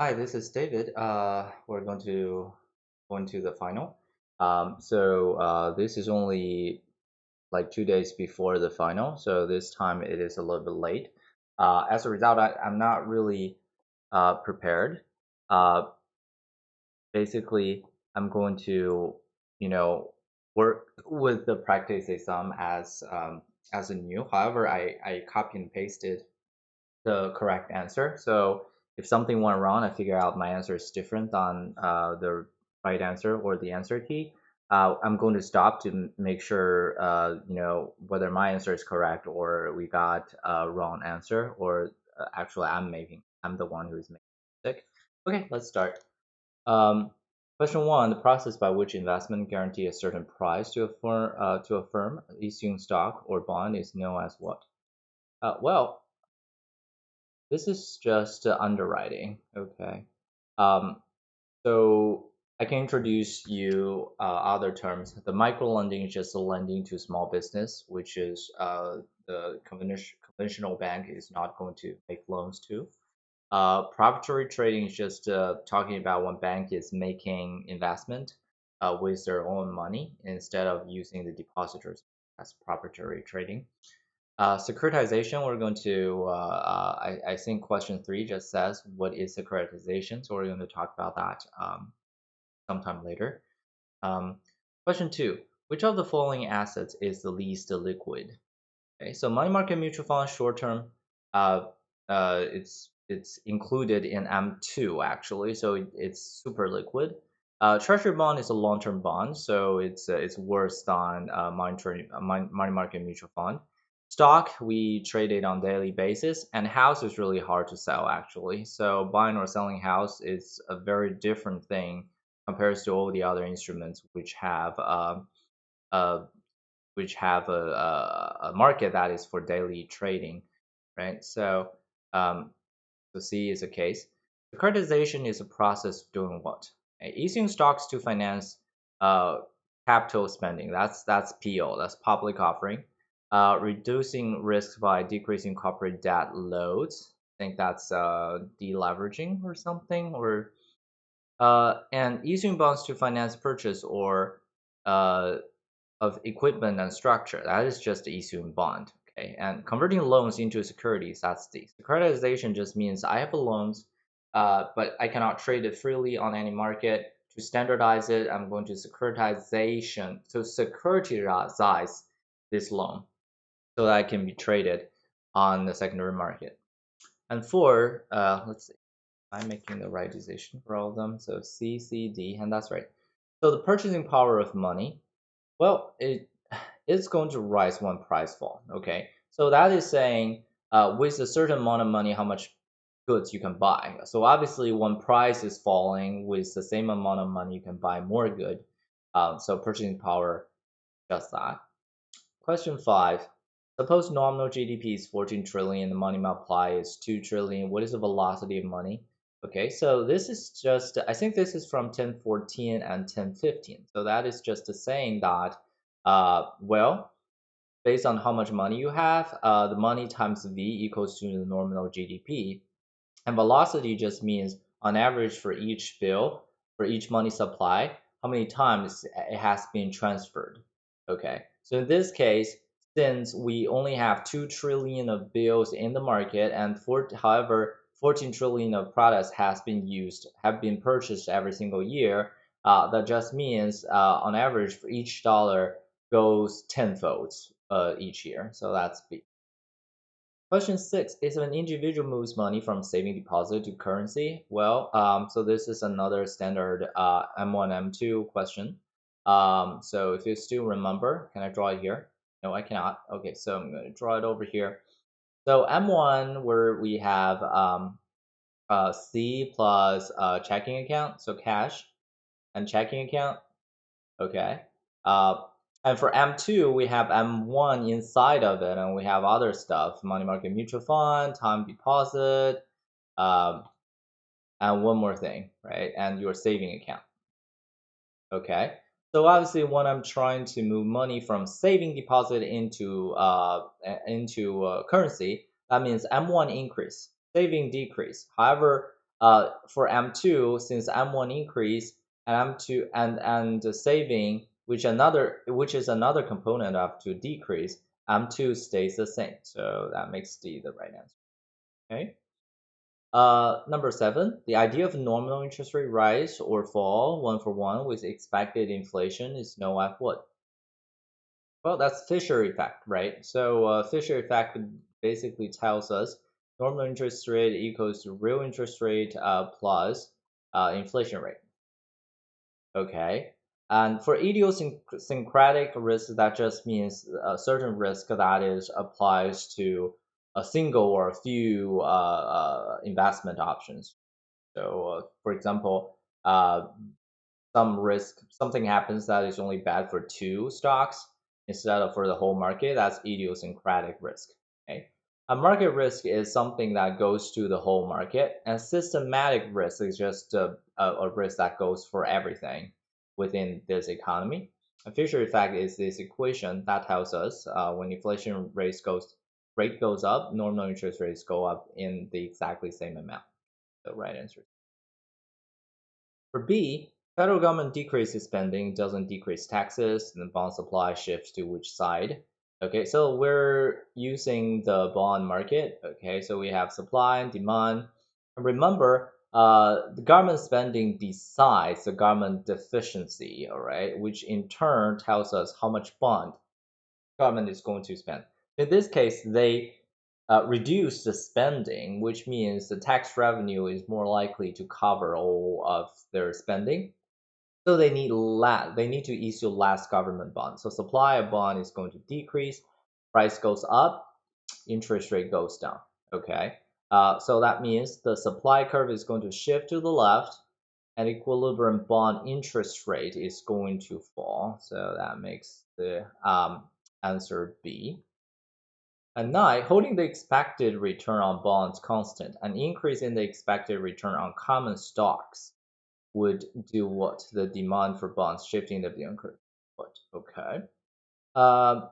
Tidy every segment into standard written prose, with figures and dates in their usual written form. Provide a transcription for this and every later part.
Hi, this is David. We're going to go into the final. This is only like 2 days before the final, so this time it is a little bit late. As a result, I'm not really prepared. Uh, Basically, I'm going to, you know, work with the practice exam as a new. However, I copy and pasted the correct answer. So if something went wrong, I figure out my answer is different than the right answer or the answer key. I'm going to stop to make sure, whether my answer is correct or we got a wrong answer, or actually I'm the one who is making a mistake. Okay, let's start. Um, Question one: the process by which investment guarantee a certain price to a firm issuing stock or bond is known as what? Well, this is just underwriting, okay? Um, so I can introduce you other terms. The micro lending is just a lending to small business, which is the conventional bank is not going to make loans to. Proprietary trading is just talking about when bank is making investment with their own money instead of using the depositors. That's proprietary trading. Securitization, we're going to, I think question three just says what is securitization, so we're going to talk about that sometime later. Um, Question two, which of the following assets is the least liquid? Okay, so money market mutual fund short term, uh, it's included in M2 actually, so it's super liquid. Treasury bond is a long term bond, so it's worse than money market mutual fund. Stock we trade it on daily basis, and house is really hard to sell actually. So buying or selling house is a very different thing compared to all the other instruments uh, which have a market that is for daily trading, right? So C is a case. Securitization is a process of doing what? Okay, issuing stocks to finance uh, capital spending. That's PO. That's public offering. Reducing risk by decreasing corporate debt loads. I think that's deleveraging or something. And issuing bonds to finance purchase or uh, of equipment and structure. That is just issuing bond. Okay, and converting loans into securities. That's the securitization. Just means I have a loans, but I cannot trade it freely on any market. To standardize it, I'm going to securitization to securitize this loan so that it can be traded on the secondary market. And four, let's see, I'm making the right decision for all of them. So C, C, D, and that's right. So the purchasing power of money, well, it's going to rise when price fall. Okay, so that is saying with a certain amount of money, how much goods you can buy. So obviously, when price is falling, with the same amount of money, you can buy more good. So purchasing power does that. Question five. Suppose nominal GDP is 14 trillion, the money supply is 2 trillion. What is the velocity of money? Okay, so this is just, I think this is from 1014 and 1015. So that is just saying that, well, based on how much money you have, the money times V equals to the nominal GDP. And velocity just means on average for each bill, for each money supply, how many times it has been transferred. Okay, so in this case, since we only have 2 trillion of bills in the market and however 14 trillion of products have been purchased every single year, that just means on average for each dollar goes tenfold each year. So that's B. Question six is if an individual moves money from saving deposit to currency. Well, so this is another standard M1, M2 question. So if you still remember, can I draw it here? No, I cannot. Okay, so I'm going to draw it over here. So M1, where we have C plus checking account, so cash and checking account. Okay. Uh, and for M2, we have M1 inside of it, and we have other stuff, money market mutual fund, time deposit, um, and one more thing, right? And your saving account. Okay. So obviously, when I'm trying to move money from saving deposit into currency, that means M1 increase, saving decrease. However, for M2, since M1 increase and M2 and the saving, which is another component of to decrease, M2 stays the same. So that makes D the right answer. Okay. Number 7, the idea of nominal interest rate rise or fall 1-for-1 with expected inflation is known as what? Well, that's Fisher effect, right? So Fisher effect basically tells us nominal interest rate equals to real interest rate plus inflation rate. Okay. And for idiosyncratic risk, that just means a certain risk that is applies to a single or a few investment options. So, for example, something happens that is only bad for 2 stocks instead of for the whole market. That's idiosyncratic risk. Okay. A market risk is something that goes to the whole market, and systematic risk is just a risk that goes for everything within this economy. A Fisher effect is this equation that tells us when inflation rate goes up, nominal interest rates go up in the exactly same amount. The right answer. For B, federal government decreases spending, doesn't decrease taxes, and the bond supply shifts to which side? Okay, so we're using the bond market. Okay, so we have supply and demand. And remember, the government spending decides the government deficiency, all right, which in turn tells us how much bond government is going to spend. In this case, they reduce the spending, which means the tax revenue is more likely to cover all of their spending. So they need to issue less government bonds. So supply of bond is going to decrease, price goes up, interest rate goes down. Okay, so that means the supply curve is going to shift to the left, and equilibrium bond interest rate is going to fall. So that makes the answer B. And 9, holding the expected return on bonds constant, an increase in the expected return on common stocks would do what? The demand for bonds shifting the beyond curve. What? Okay. So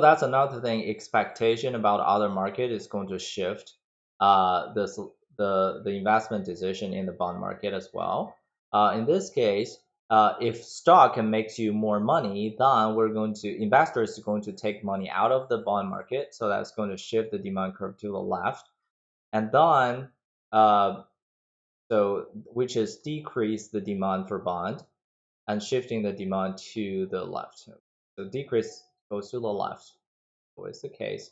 that's another thing. Expectation about other market is going to shift the investment decision in the bond market as well. In this case, if stock makes you more money, then investors are going to take money out of the bond market. So that's going to shift the demand curve to the left, and then which is decrease the demand for bond and shifting the demand to the left. So decrease goes to the left. Always the case.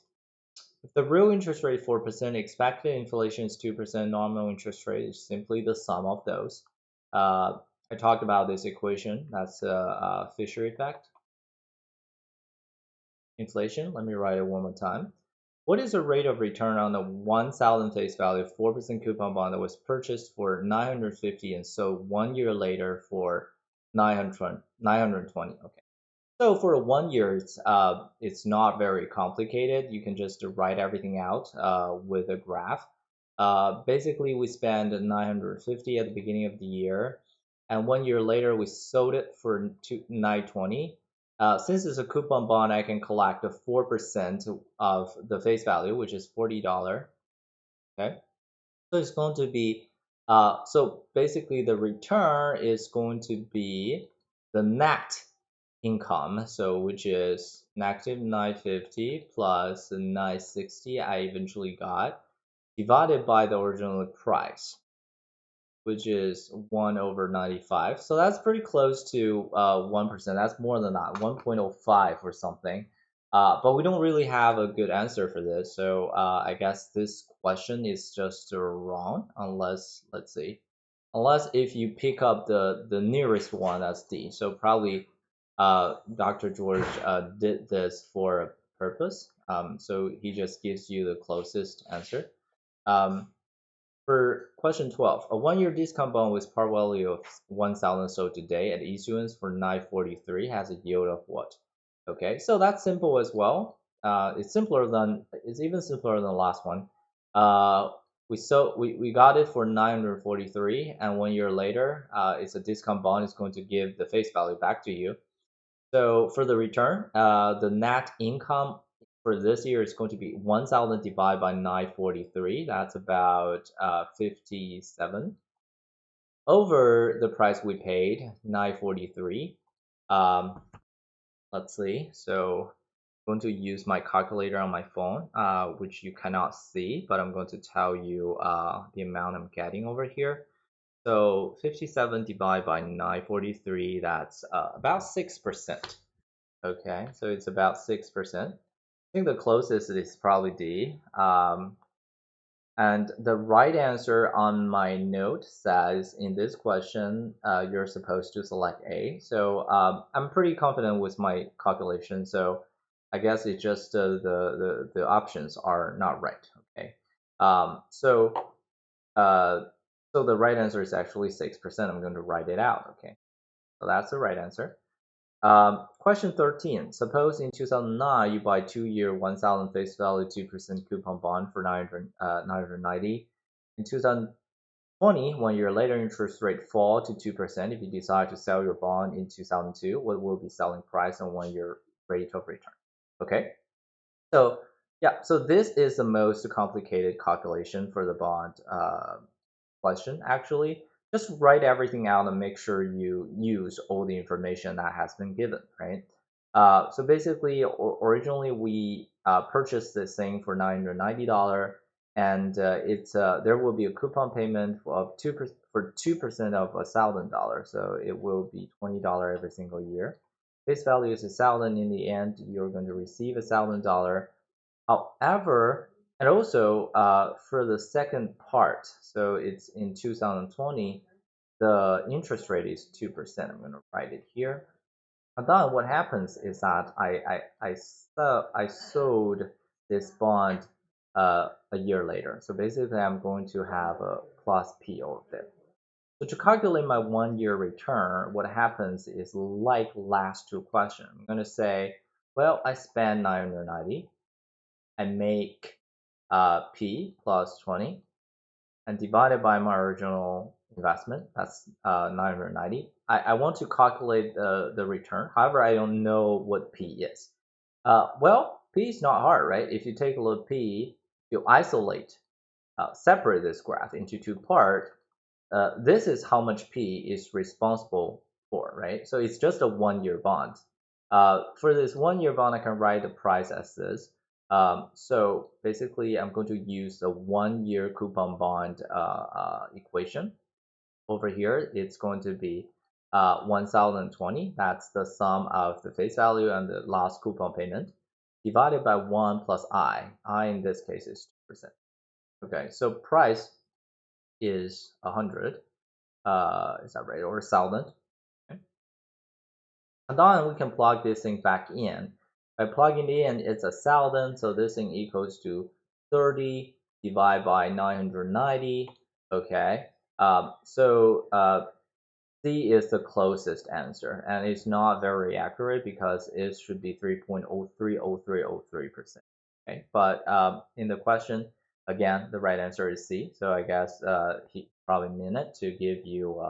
If the real interest rate 4%, expected inflation is 2%, nominal interest rate is simply the sum of those. I talked about this equation. That's a Fisher effect. Inflation, let me write it one more time. What is the rate of return on the 1,000 face value 4% coupon bond that was purchased for 950 and sold 1 year later for 920? Okay. So for 1 year, it's not very complicated. You can just write everything out with a graph. Basically, we spend 950 at the beginning of the year, and 1 year later, we sold it for 920. Since it's a coupon bond, I can collect 4% of the face value, which is $40. Okay, so it's going to be so basically the return is going to be the net income, so which is negative 950 plus the 960 I eventually got, divided by the original price, which is 1/95. So that's pretty close to 1%. That's more than that, 1.05 or something. But we don't really have a good answer for this. So I guess this question is just wrong, unless, let's see, unless if you pick up the nearest one, that's D. So probably Dr. George did this for a purpose. So he just gives you the closest answer. For question 12, a 1 year discount bond with par value of 1,000 sold today at issuance for 943 has a yield of what? Okay, so that's simple as well. It's even simpler than the last one. We got it for 943, and 1 year later, it's a discount bond. It's going to give the face value back to you. So for the return, the net income for this year is going to be 1,000 divided by 943. That's about 57 over the price we paid, 943. Let's see. So I'm going to use my calculator on my phone, which you cannot see, but I'm going to tell you the amount I'm getting over here. So 57 divided by 943, that's about 6%. Okay, so it's about 6%. I think the closest is probably D. And the right answer on my note says in this question, you're supposed to select A. So I'm pretty confident with my calculation. So I guess it's just the options are not right. Okay. Uh, so the right answer is actually 6%. I'm going to write it out. Okay. So that's the right answer. Question 13. Suppose in 2009 you buy 2-year 1,000 face value 2% coupon bond for 990. In 2020, 1 year later, interest rate fall to 2%. If you decide to sell your bond in 2002, what will be selling price and 1 year rate of return? Okay. So yeah, so this is the most complicated calculation for the bond question. Actually, just write everything out and make sure you use all the information that has been given, right? So basically, originally we purchased this thing for $990, and there will be a coupon payment of 2% of $1,000, so it will be $20 every single year. Face value is 1,000. In the end, you're going to receive $1,000. However, and also for the second part, so it's in 2020, the interest rate is 2%. I'm going to write it here. And then what happens is that I sold this bond a year later. So basically, I'm going to have a plus P over there. So to calculate my 1 year return, what happens is like last two questions. I'm going to say, well, I spent 990. I make P plus 20 and divided by my original investment, that's 990. I want to calculate the return. However, I don't know what P is. Well, P is not hard, right? If you take a look at P, you isolate, separate this graph into two parts. This is how much P is responsible for, right? So it's just a 1 year bond. For this 1 year bond, I can write the price as this. So basically, I'm going to use the 1 year coupon bond equation. Over here, it's going to be 1,020. That's the sum of the face value and the last coupon payment, divided by 1 plus I. I in this case is 2%. Okay, so price is 100. Is that right? Or 1,000. Okay. And then we can plug this thing back in. By plugging it in, it's 1,000, so this thing equals to 30 divided by 990. Okay, C is the closest answer, and it's not very accurate because it should be 3.030303%. Okay, but in the question, again, the right answer is C. So I guess he probably meant it to give you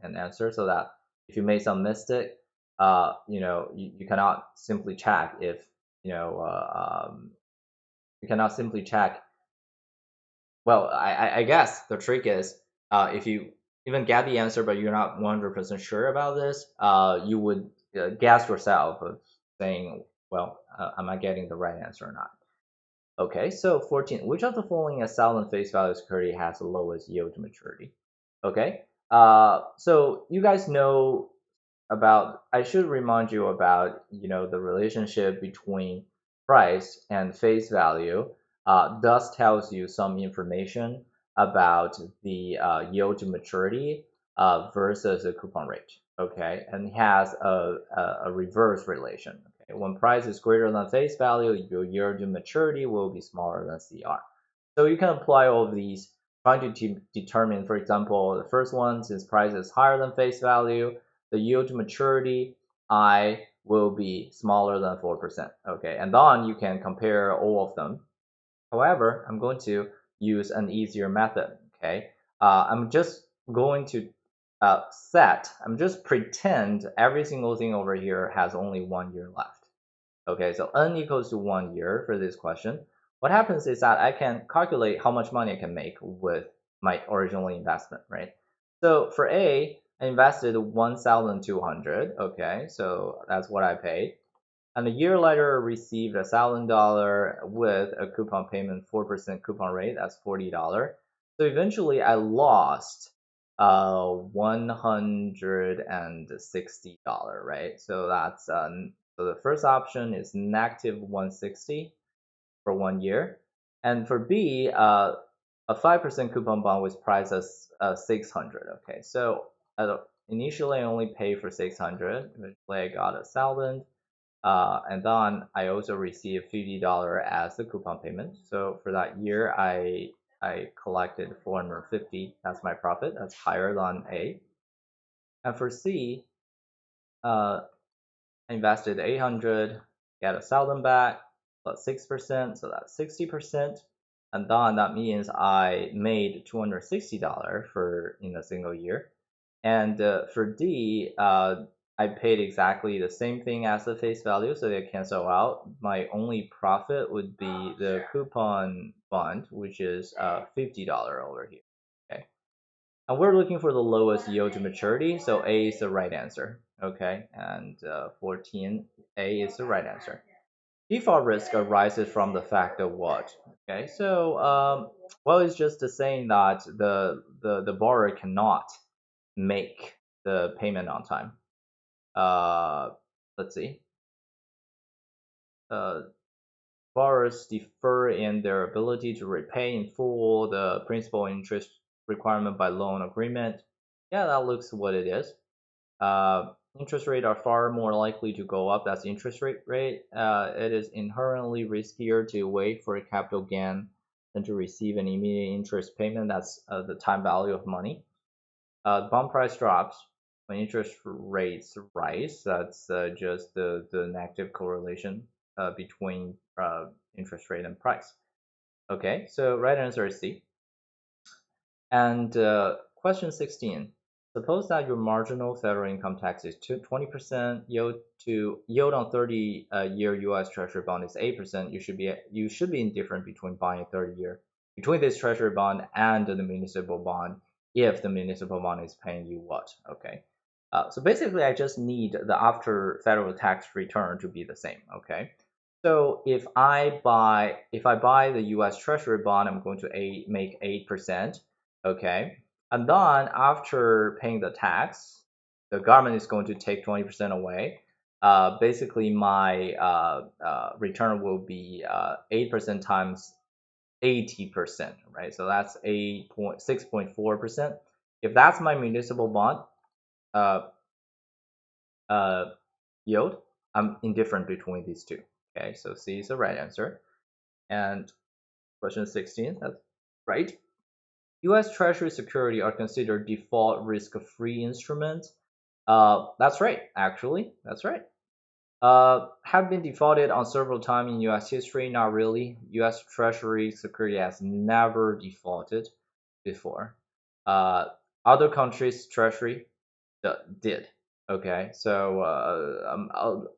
an answer so that if you made some mistake, you cannot simply check if you cannot simply check. Well, I guess the trick is if you even get the answer but you're not 100% sure about this, you would guess yourself of saying, well, am I getting the right answer or not? Okay, so 14. Which of the following 1,000 face value security has the lowest yield to maturity? Okay, so you guys know about. I should remind you about the relationship between price and face value. Thus tells you some information about the yield to maturity versus a coupon rate. Okay, and has a reverse relation. When price is greater than face value, your yield to maturity will be smaller than CR. So you can apply all of these, trying to determine, for example, the first one, since price is higher than face value, the yield to maturity, I will be smaller than 4%. Okay, and then you can compare all of them. However, I'm going to use an easier method. Okay, I'm just going to I'm just pretend every single thing over here has only 1 year left. Okay, so n equals to 1 year for this question. What happens is that I can calculate how much money I can make with my original investment, right? So for A, I invested 1,200. Okay, so that's what I paid. And a year later, received $1,000 with a coupon payment, 4% coupon rate. That's $40. So eventually, I lost $160, right? So that's so the first option is negative 160 for 1 year, and for B, a 5% coupon bond was priced as 600. Okay, so initially I only paid for 600. Eventually, I got 1,000. And then I also received $50 as the coupon payment. So for that year, I collected 450. That's my profit. That's higher than A. And for C, I invested 800, get 1,000 back, plus 6%, so that's 60%. And then that means I made $260 for in a single year. And for D, I paid exactly the same thing as the face value, so they cancel out. My only profit would be the coupon bond, which is $50 over here. Okay, and we're looking for the lowest yield to maturity, so A is the right answer. Okay, and 14A is the right answer. Default risk arises from the fact of what? Okay, so well, it's just saying that the borrower cannot make the payment on time. Let's see. Borrowers defer in their ability to repay in full the principal interest requirement by loan agreement. Yeah, that looks what it is. Interest rates are far more likely to go up. That's interest rate. It is inherently riskier to wait for a capital gain than to receive an immediate interest payment. That's the time value of money. The bond price drops when interest rates rise. That's just the negative correlation between interest rate and price. Okay, so right answer is C. And question 16. Suppose that your marginal federal income tax is 20%, yield on 30-year U.S. Treasury bond is 8%. You should be indifferent between buying a 30-year between this Treasury bond and the municipal bond if the municipal bond is paying you what? Okay. So basically, I just need the after federal tax return to be the same. Okay. So if I buy the U.S. Treasury bond, I'm going to make 8%. Okay. And then after paying the tax, the government is going to take 20% away. Basically, my return will be 8% times 80%, right? So that's 6.4%. If that's my municipal bond uh, yield, I'm indifferent between these two. Okay, so C is the right answer. And question 16, that's right. U.S. Treasury security are considered default risk-free instruments. That's right, actually, that's right. Have been defaulted on several times in U.S. history. Not really. U.S. Treasury security has never defaulted before. Other countries' treasury did. Okay, so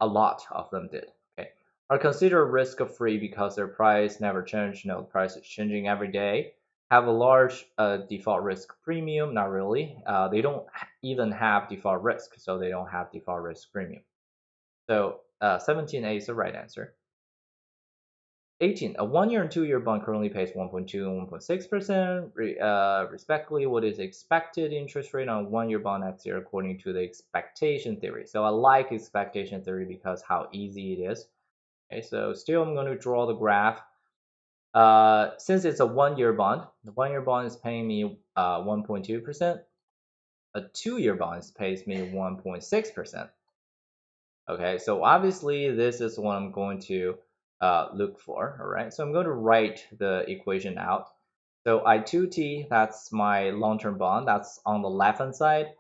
a lot of them did. Okay, are considered risk-free because their price never changed. The price is changing every day. Have a large default risk premium. Not really. They don't even have default risk, so they don't have default risk premium. So 17A is the right answer. 18. A 1-year and 2-year bond currently pays 1.2 and 1.6%, respectively. What is expected interest rate on a 1-year bond next year according to the expectation theory? So I like expectation theory because how easy it is. Okay, so still I'm going to draw the graph. Since it's a 1-year bond, the 1-year bond is paying me 1.2%. A 2-year bond pays me 1.6%. Okay, so obviously this is what I'm going to look for, all right? So I'm going to write the equation out. So I2T, that's my long-term bond, that's on the left-hand side,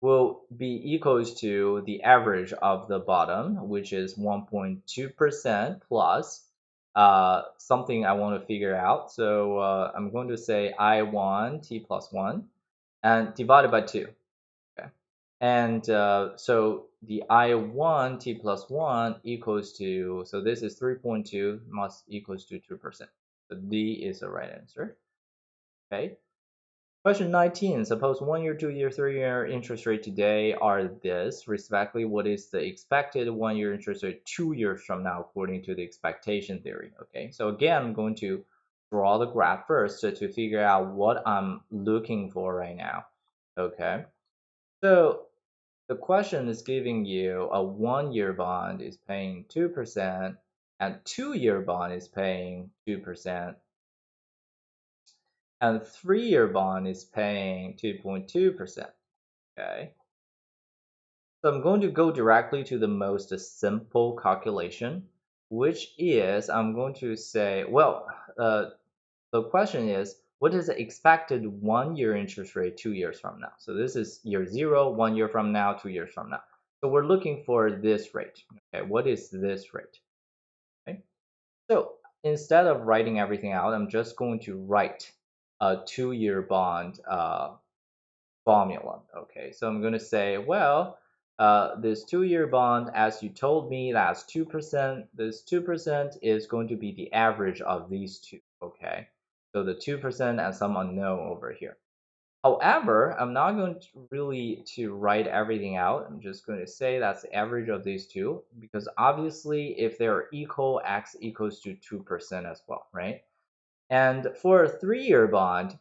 will be equals to the average of the bottom, which is 1.2% plus something I want to figure out. So I'm going to say I1 T plus 1 and divided by 2. Okay. And so the I1 t plus 1 equals to, so this is 3.2 must equals to 2%. So D is the right answer. Okay. Question 19. Suppose 1 year, 2 year, 3 year interest rate today are this. Respectively, what is the expected 1 year interest rate 2 years from now according to the expectation theory? Okay. So again, I'm going to draw the graph first to figure out what I'm looking for right now. Okay. So the question is giving you a 1 year bond is paying 2% and 2 year bond is paying 2% and 3 year bond is paying 2.2%. Okay. So I'm going to go directly to the most simple calculation, which is I'm going to say, well, the question is, what is the expected 1 year interest rate 2 years from now? So this is year 0, 1 year from now, 2 years from now. So we're looking for this rate. Okay, what is this rate? Okay, so instead of writing everything out, I'm just going to write a 2 year bond formula. Okay, so I'm going to say, well, this 2 year bond, as you told me, that's 2%. This 2% is going to be the average of these two. Okay, so the 2% and some unknown over here. However, I'm not going to really write everything out. I'm just going to say that's the average of these two, because obviously if they're equal, x equals to 2% as well, right? And for a 3 year bond,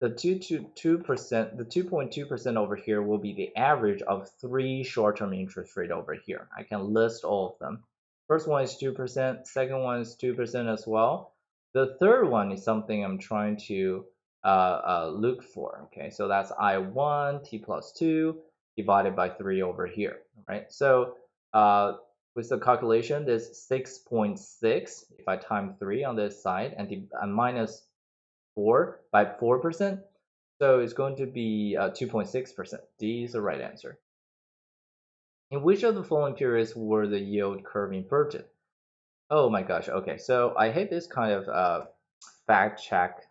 the 2%, the 2.2% over here will be the average of 3 short-term interest rate over here. I can list all of them. First one is 2%, second one is 2% as well. The third one is something I'm trying to look for. Okay, so that's I1 t plus 2 divided by 3 over here, right? So with the calculation, this 6.6, if I time 3 on this side and minus 4 by 4%, so it's going to be 2.6%. D is the right answer. In which of the following periods were the yield curve inverted? Oh my gosh. Okay, so I hate this kind of fact check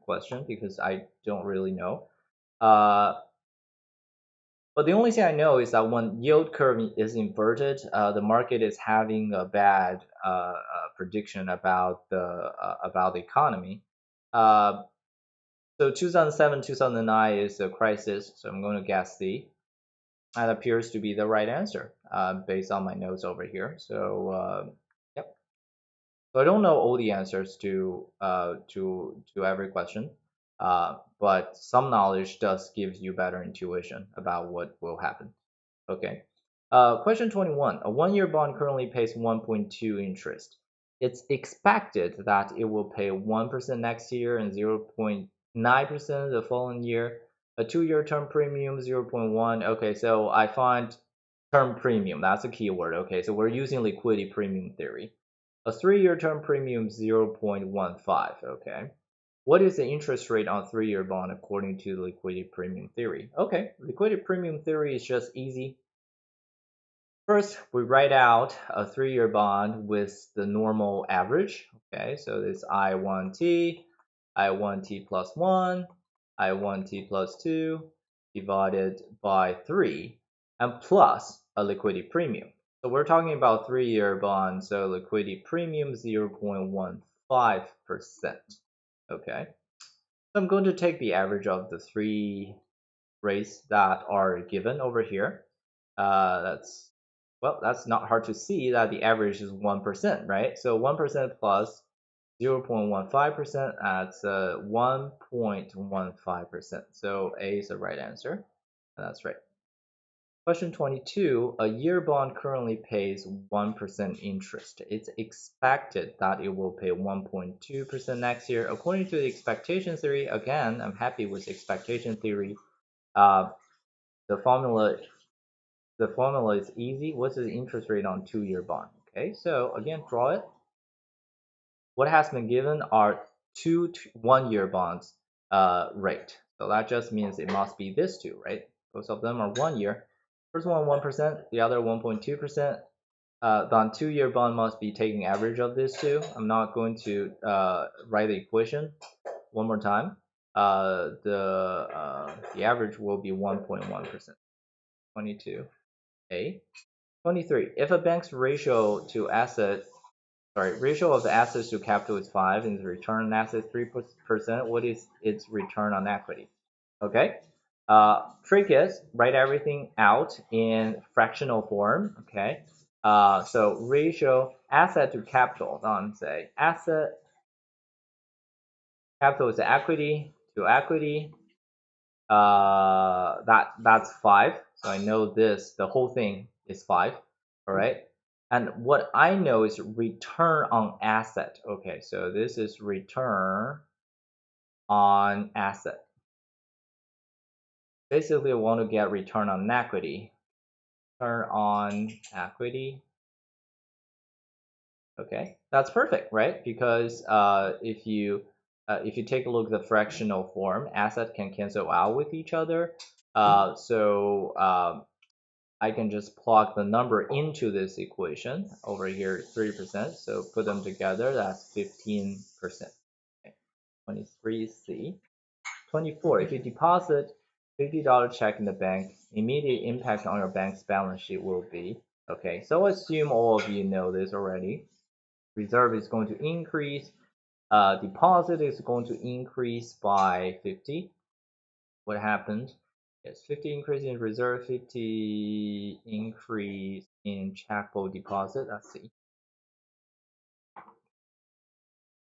question because I don't really know. But the only thing I know is that when yield curve is inverted, the market is having a bad prediction about the economy. So 2007, 2009 is a crisis, so I'm going to guess C. That appears to be the right answer based on my notes over here. So yep. So I don't know all the answers to every question, but some knowledge does give you better intuition about what will happen. Okay. Question 21. A 1 year bond currently pays 1.2 interest. It's expected that it will pay 1% next year and 0.9% the following year. A 2 year term premium 0.1. Okay, so I find term premium. That's a keyword. Okay, so we're using liquidity premium theory. A 3 year term premium 0.15. Okay. What is the interest rate on 3 year bond according to the liquidity premium theory? Okay, liquidity premium theory is just easy. First, we write out a 3 year bond with the normal average. Okay, so this I1t plus 1, I1t plus 2 divided by 3, and plus a liquidity premium. So we're talking about 3 year bond, so liquidity premium 0.15%. Okay, so I'm going to take the average of the 3 rates that are given over here. That's not hard to see that the average is 1%, right? So 1% plus 0.15%, that's 1.15%. So A is the right answer. That's right. Question 22, a year bond currently pays 1% interest. It's expected that it will pay 1.2% next year. According to the expectation theory, again, I'm happy with expectation theory. The formula is easy. What's the interest rate on 2 year bond? Okay, so again, draw it. What has been given are 1 year bonds rate. So that just means it must be this two, right? Both of them are 1 year. First one 1%, the other 1.2%. The 2 year bond must be taking average of these two. I'm not going to write the equation one more time. The average will be 1.1%. 22A. 23. If a bank's ratio of assets to capital is 5 and the return on assets 3%, what is its return on equity? Okay. Trick is write everything out in fractional form. Okay. So ratio asset to capital. Say asset capital is equity to equity. That's 5. So I know this. The whole thing is 5. All right. And what I know is return on asset. Okay. So this is return on asset. Basically, I want to get return on equity. Return on equity. Okay, that's perfect, right? Because if you take a look at the fractional form, asset can cancel out with each other. I can just plug the number into this equation over here, 3%. So put them together, that's 15%. Okay. 23C. 24. If you deposit $50 check in the bank, immediate impact on your bank's balance sheet will be, okay, so assume all of you know this already. Reserve is going to increase. Deposit is going to increase by 50. What happened? Yes, 50 increase in reserve, 50 increase in checkable deposit. Let's see.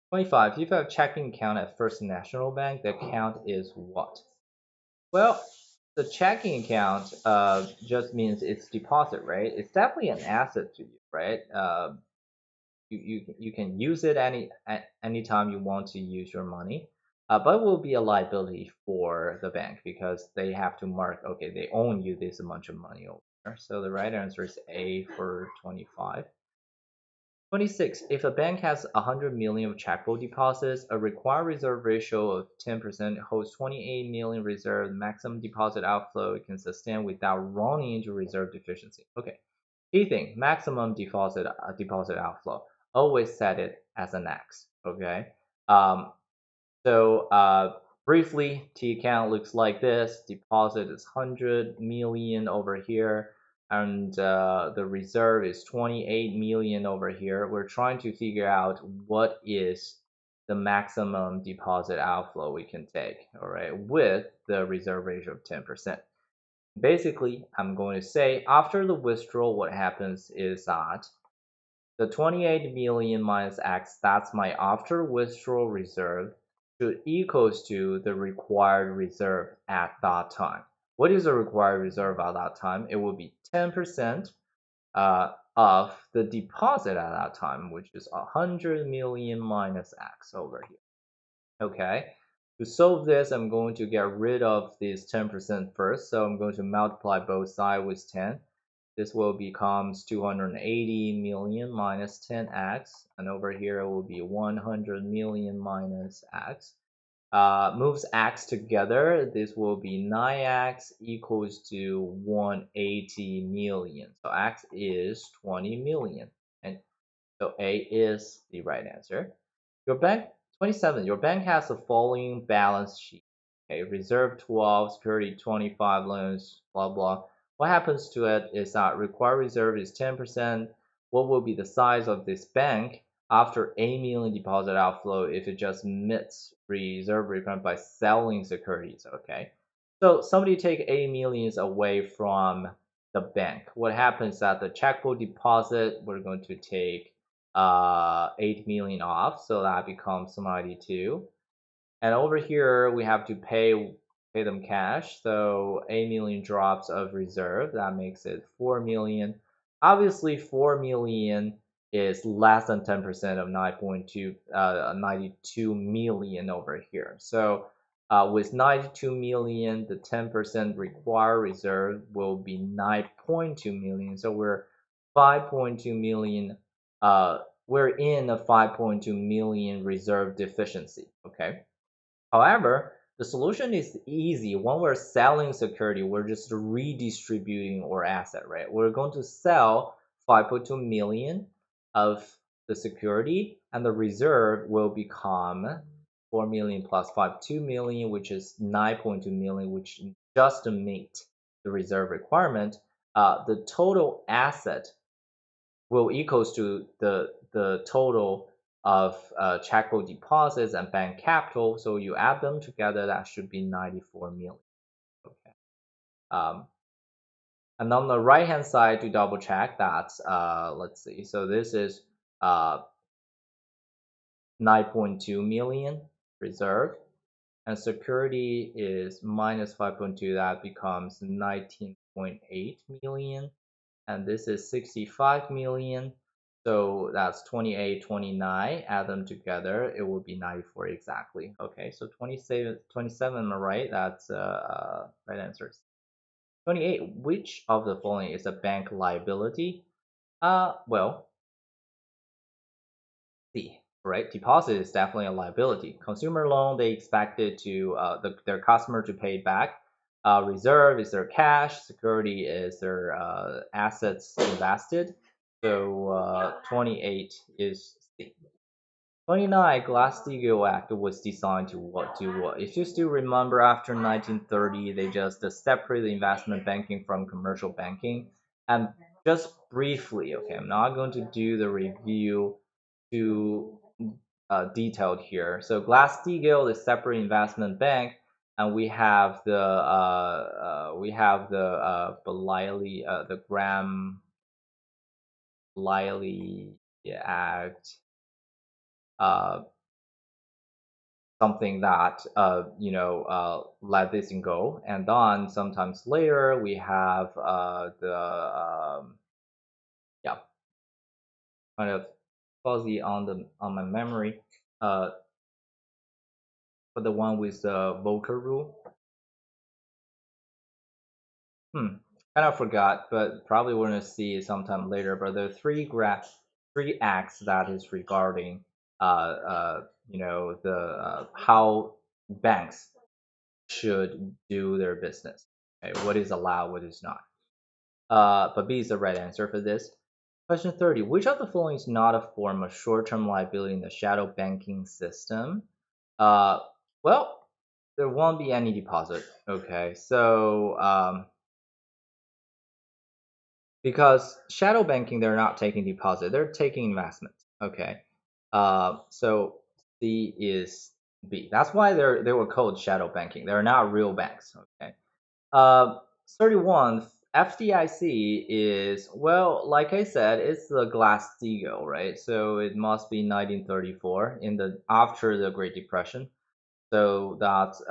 25. If you have a checking account at First National Bank, the account is what? Well, the checking account just means it's deposit, right? It's definitely an asset to you, right? You can use it any time you want to use your money, but it will be a liability for the bank because they have to mark, okay, they own you this much of money over there. So the right answer is A for 25. 26. If a bank has 100 million of checkable deposits, a required reserve ratio of 10% holds 28 million reserve. The maximum deposit outflow it can sustain without running into reserve deficiency. Okay. Key thing: maximum deposit outflow. Always set it as an X. Okay. Briefly, T account looks like this. Deposit is 100 million over here, and the reserve is 28 million over here. We're trying to figure out what is the maximum deposit outflow we can take, all right, with the reserve ratio of 10%. Basically, I'm going to say after the withdrawal, what happens is that the 28 million minus X, that's my after withdrawal reserve, should equals to the required reserve at that time. What is the required reserve at that time? It will be 10% of the deposit at that time, which is 100 million minus X over here. Okay, to solve this, I'm going to get rid of this 10% first. So I'm going to multiply both sides with 10. This will becomes 280 million minus 10x, and over here it will be 100 million minus x. Moves x together, this will be 9x equals to 180 million. So x is 20 million, and so A is the right answer. Your bank 27. Your bank has the following balance sheet. Okay, reserve 12, security 25, loans, blah blah. What happens to it is that required reserve is 10%. What will be the size of this bank after $8 million deposit outflow if it just meets reserve requirement by selling securities? Okay, so somebody take $8 million away from the bank. What happens at the checkable deposit? We're going to take 8 million off, so that becomes 92. And over here we have to pay them cash, so 8 million drops of reserve, that makes it 4 million. Obviously 4 million is less than 10% of 92 million over here. So with 92 million, the 10% required reserve will be 9.2 million. So we're 5.2 million. We're in a 5.2 million reserve deficiency. Okay. However, the solution is easy. When we're selling security, we're just redistributing our asset, right? We're going to sell 5.2 million of the security, and the reserve will become 4 million plus 5, 2 million, which is 9.2 million, which just meet the reserve requirement, the total asset will equals to the total of checkable deposits and bank capital. So you add them together, that should be 94 million. Okay. And on the right hand side, to double check that, let's see. So this is 9.2 million reserve, and security is minus 5.2. That becomes 19.8 million, and this is 65 million. So that's 28, 29. Add them together, it will be 94 exactly. Okay, so 27, am I right? That's right answer. 28. Which of the following is a bank liability? Well, C. Right, deposit is definitely a liability. Consumer loan, they expected to their customer to pay back. Reserve is their cash. Security is their assets invested. So 28 is C. 29, Glass-Steagall Act was designed to do what? If you still remember, after 1930, they just separated investment banking from commercial banking. And just briefly, okay, I'm not going to do the review too detailed here. So Glass-Steagall is separate investment bank, and we have the B'Leili, the Graham-B'Leili Act. Something that let this go, and then sometimes later we have yeah, kind of fuzzy on my memory, for the one with the Volcker rule. Kind of forgot, but probably we're gonna see it sometime later. But there are three acts that is regarding the how banks should do their business. Okay, what is allowed, what is not. But B is the right answer for this. Question 30. Which of the following is not a form of short-term liability in the shadow banking system? Well, there won't be any deposit. Okay, so because shadow banking, they're not taking deposit, they're taking investment. Okay, so C is B. That's why they were called shadow banking. They're not real banks. Okay. 31, FDIC is, well, like I said, it's the Glass-Steagall, right? So it must be 1934 after the Great Depression. So that's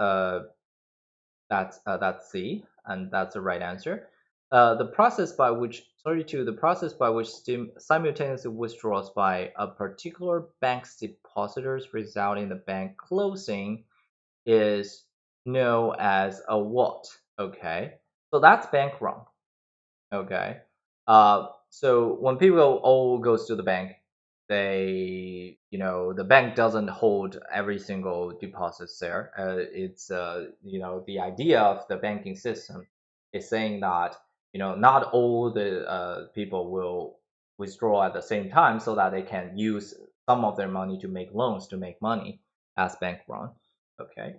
C, and that's the right answer. The process by which 32, the process by which simultaneously withdrawals by a particular bank's depositors result in the bank closing is known as a what? Okay, so that's bank run. Okay, so when people all goes to the bank, the bank doesn't hold every single deposits there. It's the idea of the banking system is saying that not all the people will withdraw at the same time, so that they can use some of their money to make loans to make money as bank run. Okay.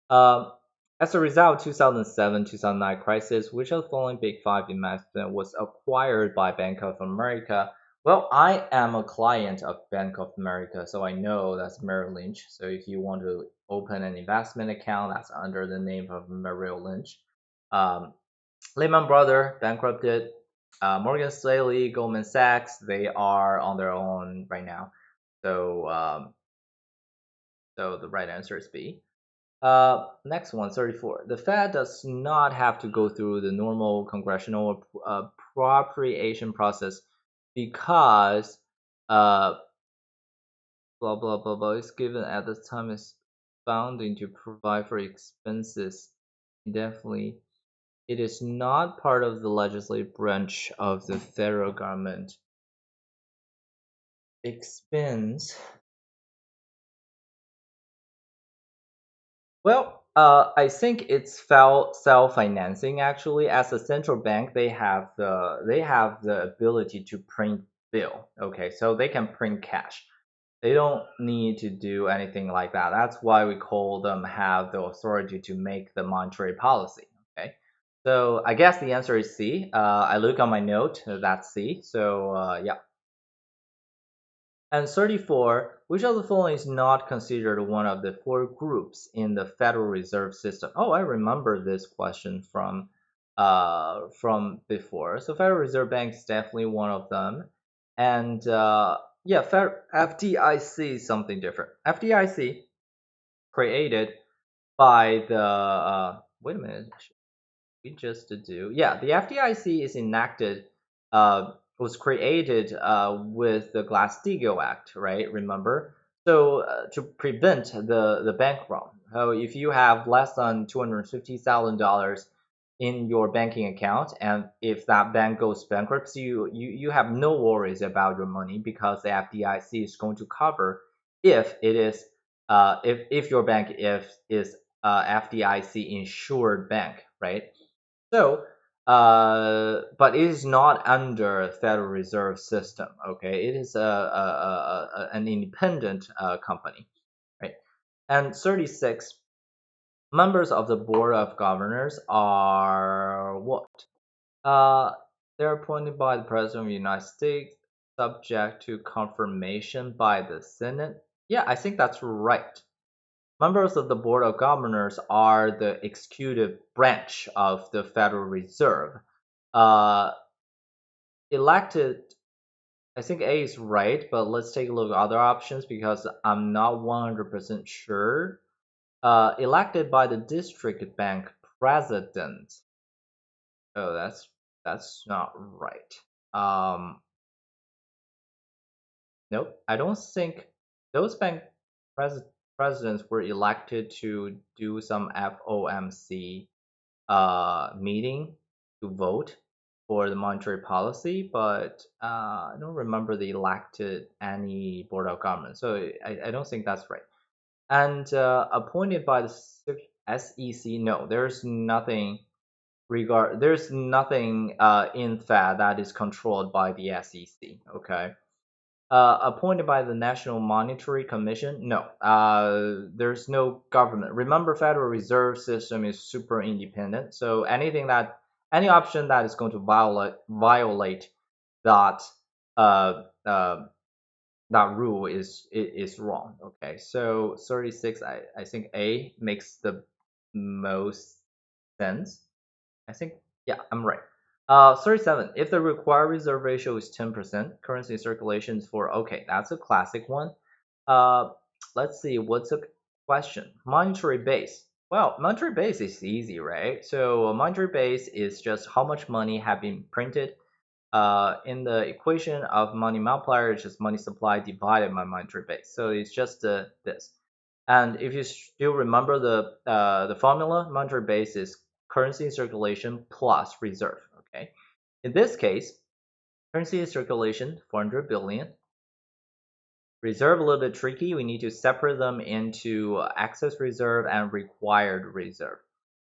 Um, as a result of 2007-2009 crisis, which of the following big five investment was acquired by Bank of America? Well, I am a client of Bank of America, so I know that's Merrill Lynch. So if you want to open an investment account, that's under the name of Merrill Lynch. Lehman Brothers bankrupted. Morgan Stanley, Goldman Sachs, they are on their own right now. So the right answer is B. Next one, 34. The Fed does not have to go through the normal congressional appropriation process because blah blah blah blah is given at the time is founding to provide for expenses indefinitely. It is not part of the legislative branch of the federal government. Expense. Well, I think it's self-financing actually. As a central bank, they have the ability to print bill. Okay, so they can print cash. They don't need to do anything like that. That's why we call them have the authority to make the monetary policy. Okay, So I guess the answer is C. I look on my note, that's C. So yeah. And 34, which of the following is not considered one of the four groups in the Federal Reserve System? Oh, I remember this question from before. So Federal Reserve Bank is definitely one of them. And yeah, FDIC is something different. FDIC created by the wait a minute, we just do yeah, the FDIC is enacted was created with the Glass-Steagall Act, right? Remember? So to prevent the bank run. So if you have less than $250,000 in your banking account, and if that bank goes bankrupt, you have no worries about your money because the FDIC is going to cover if it is if your bank if is FDIC insured bank, right? So, but it is not under Federal Reserve System. Okay, it is an independent company, right? And 36 members of the Board of Governors are what? Uh, they're appointed by the President of the United States, subject to confirmation by the Senate. Yeah, I think that's right. Members of the Board of Governors are the executive branch of the Federal Reserve. Uh, elected, I think A is right, but let's take a look at other options because I'm not 100% sure. Elected by the district bank president. Oh, that's not right. Nope, I don't think those bank pres- presidents were elected to do some FOMC meeting to vote for the monetary policy, but I don't remember they elected any board of government, so I don't think that's right. And appointed by the SEC, no, there's nothing in Fed that is controlled by the SEC. Okay. Appointed by the National Monetary Commission? No, there's no government. Remember, Federal Reserve System is super independent. So any option that is going to violate that uh, uh, that rule is wrong. Okay, so 36, I think A makes the most sense. I think, yeah, I'm right. 37. If the required reserve ratio is 10%, currency circulation is for, okay, that's a classic one. Uh, let's see, what's the question? Monetary base. Well, monetary base is easy, right? So monetary base is just how much money have been printed. In the equation of money multiplier, it's just money supply divided by monetary base. So it's just this. And if you still remember the formula, monetary base is currency in circulation plus reserve. Okay. In this case, currency in circulation 400 billion. Reserve a little bit tricky. We need to separate them into excess reserve and required reserve.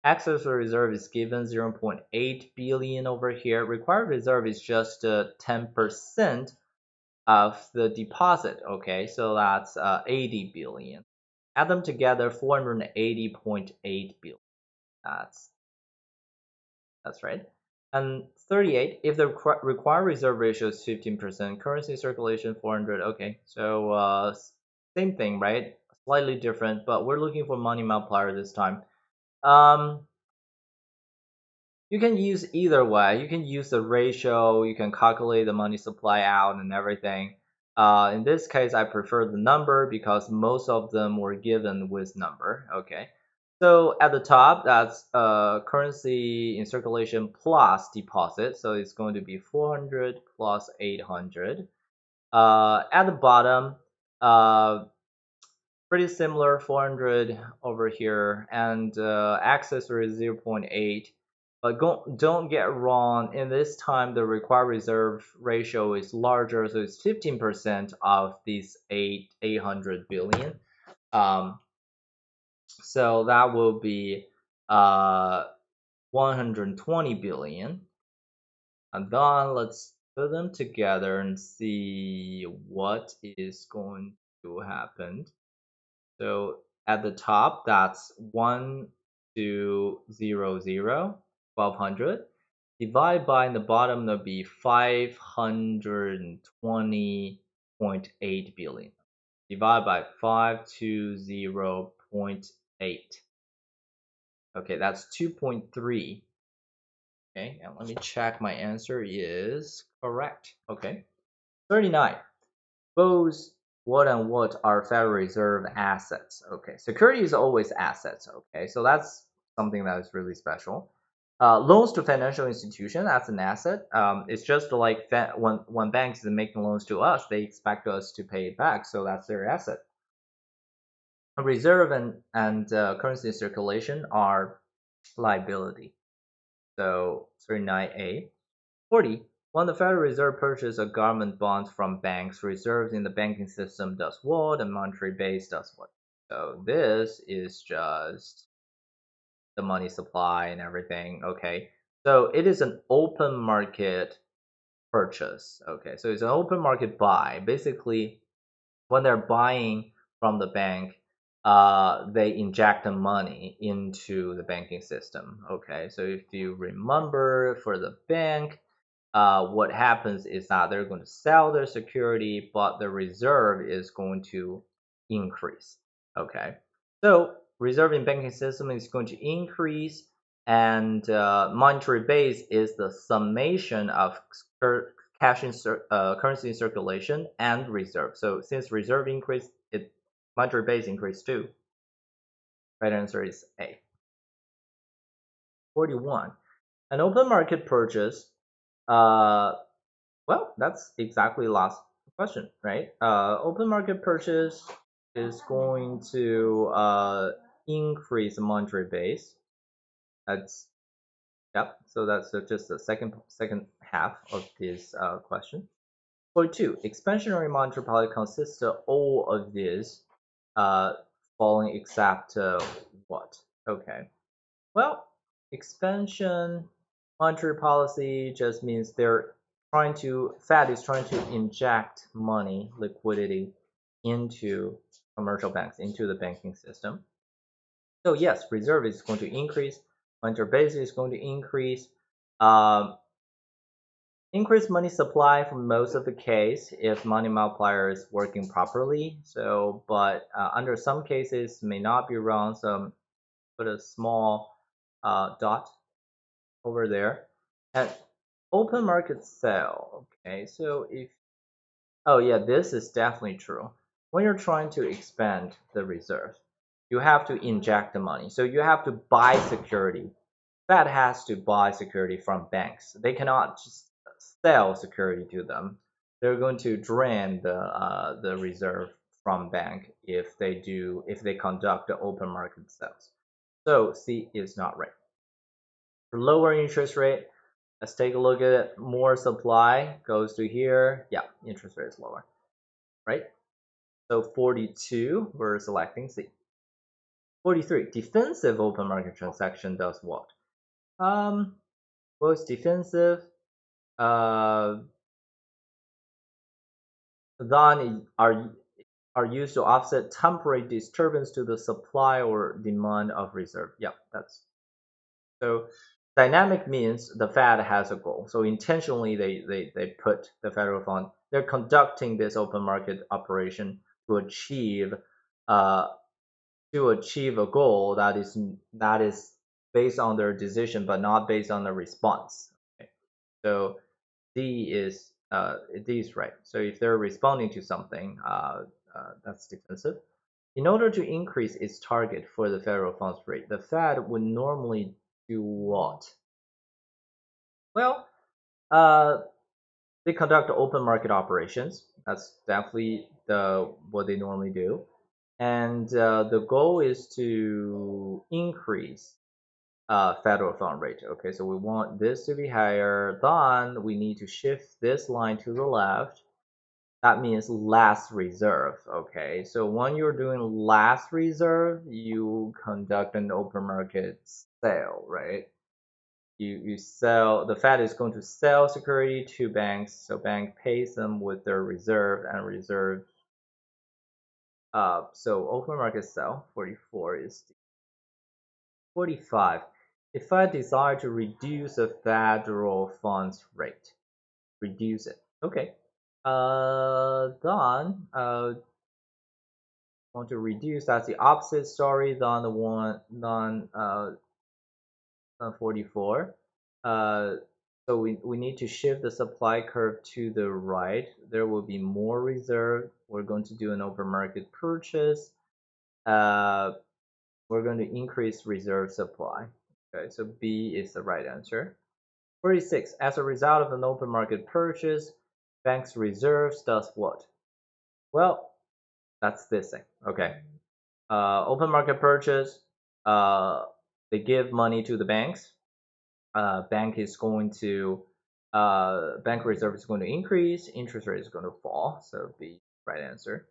Excess reserve is given 0.8 billion over here. Required reserve is just 10% of the deposit. Okay, so that's 80 billion. Add them together, 480.8 billion. That's that's right. And 38, if the required reserve ratio is 15%, currency circulation 400. Okay, so same thing, right? Slightly different, but we're looking for money multiplier this time. Um, you can use either way. You can use the ratio, you can calculate the money supply out and everything. In this case, I prefer the number because most of them were given with number. Okay. So at the top, that's currency in circulation plus deposit. So it's going to be 400 plus 800. At the bottom, uh, pretty similar 400 over here, and accessory is 0.8. But don't get wrong, in this time the required reserve ratio is larger, so it's 15% of these 800 billion. um, so that will be 120 billion. And then let's put them together and see what is going to happen. So at the top, that's 1200. 1200. Divide by the bottom, that'll be 520.8 billion. Divide by 520.8. Okay, that's 2.3. Okay, and let me check my answer is correct. Okay. 39. Both what and what are Federal Reserve assets? Okay, security is always assets. Okay, so that's something that is really special. Loans to financial institution, that's an asset. It's just like when banks are making loans to us, they expect us to pay it back, so that's their asset. Reserve and currency circulation are liability. So 39A. 40. When the Federal Reserve purchases a government bond from banks, reserves in the banking system does what, and monetary base does what. So this is just the money supply and everything. Okay, so it is an open market purchase. Okay, so it's an open market buy. Basically, when they're buying from the bank, they inject the money into the banking system. Okay, so if you remember, for the bank, what happens is that they're going to sell their security, but the reserve is going to increase. Okay, so reserve in banking system is going to increase, and monetary base is the summation of cash in currency in circulation and reserve. So since reserve increased, monetary base increased too. Right answer is A. 41. An open market purchase. Well, that's exactly last question, right? Open market purchase is going to increase the monetary base. That's yep. So that's just the second half of this question. 42. Expansionary monetary policy consists of all of these uh, following except what? Okay. Well, expansion monetary policy just means Fed is trying to inject money, liquidity into commercial banks, into the banking system. So yes, reserve is going to increase, monetary base is going to increase. Um, increase money supply for most of the case if money multiplier is working properly. So, but under some cases may not be wrong. So put a small dot over there. And open market sale. Okay, so if oh yeah, this is definitely true. When you're trying to expand the reserve, you have to inject the money. So you have to buy security. Fed has to buy security from banks. They cannot just sell security to them. They're going to drain the reserve from bank if they conduct the open market sales. So C is not right. For lower interest rate, let's take a look at it. More supply goes to here. Yeah, interest rate is lower, right? So 42, we're selecting C. 43, defensive open market transaction does what? Well, it's defensive. Then are used to offset temporary disturbance to the supply or demand of reserve. Yeah, that's so. Dynamic means the Fed has a goal. So intentionally, they put the federal fund. They're conducting this open market operation to achieve uh, a goal that is based on their decision, but not based on the response. Okay. So D is right. So if they're responding to something, that's defensive. In order to increase its target for the federal funds rate, the Fed would normally do what? Well, uh, they conduct open market operations. That's definitely what they normally do, and the goal is to increase federal fund rate. Okay, so we want this to be higher. Then we need to shift this line to the left. That means last reserve. Okay, so when you're doing last reserve, you conduct an open market sale, right? You sell, the Fed is going to sell security to banks, so bank pays them with their reserve and reserve. So open market sell 44 is 45. If I desire to reduce the federal funds rate, reduce it. Okay. Then want to reduce. That's the opposite story than the one than 44. Uh, so we need to shift the supply curve to the right. There will be more reserve. We're going to do an open market purchase. Uh, we're going to increase reserve supply. Okay, so B is the right answer. 46. As a result of an open market purchase, bank's reserves does what? Well, that's this thing. Okay. Open market purchase. They give money to the banks. Bank is going to bank reserve is going to increase. Interest rate is going to fall. So B, right answer.